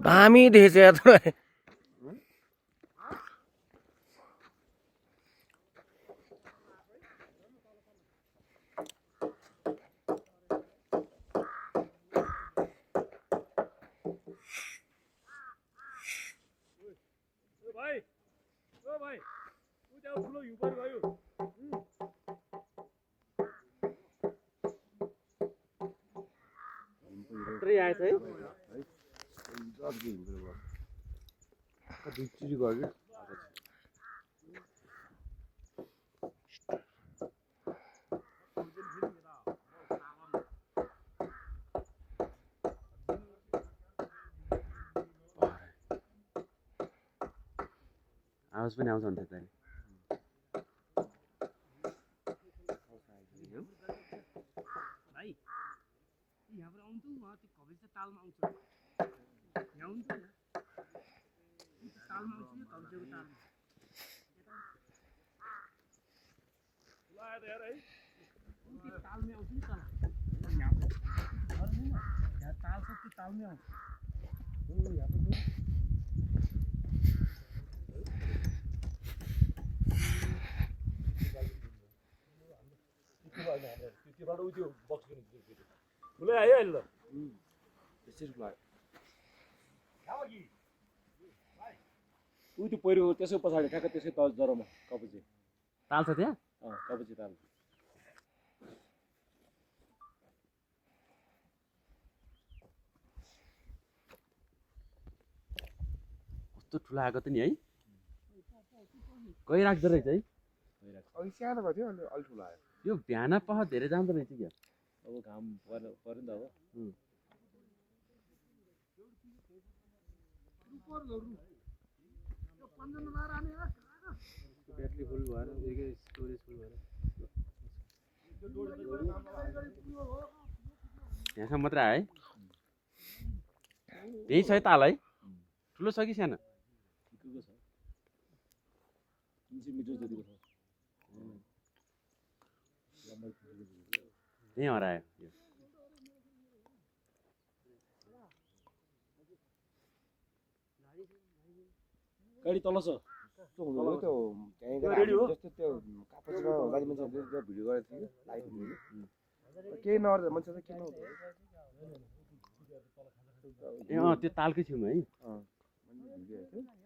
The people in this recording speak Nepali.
दामी देखेछ यार तर आएछ है आवाज पनि आउँछ भने त भाइ यहाँबाट आउँछु त्यो कविता तालमा आउँछ यहाँ आउँछ तालमा आउँछु यो कविताको तालमा लाएर यार है त्यो तालमै आउँछ नि तल यहाँ ताल छ त्यो तालमै आउँछ त्यतिबाट उ त्यो बक्स किन ठुलै आयो अहिले त त्यसरी लाग्यो उ त्यो पहिरो त्यसको पछाडि ठ्याक्क त्यसै तल जरोमा कपुची ताल छ त्यहाँ कपुची ताल कस्तो ठुलो आएको त नि है गइराख्दो रहेछ है अघि सानो भएको थियो अलि ठुलो आयो यो बिहान पख धेरै जाँदो रहेछ क्या अब घाम पर्यो नि त अब ब्याट्री फुल भएर एकै स्टोरेज फुल भएर यहाँसम्म मात्रै आयो है त्यही छ है ताल है ठुलो छ कि सानो ठिकैको छ 300 मिटर जतिको छ त्यहीँ हरायो यो गाडी तल छ त्यो जस्तो त्यो कापचमा गाडी मान्छेहरूले त्यो भिडियो गरेको थियो लाइभ भिडियो केही नगर्दा मान्छे त के नहुँदैन ए त्यो तालकै छेउमा है भिडियो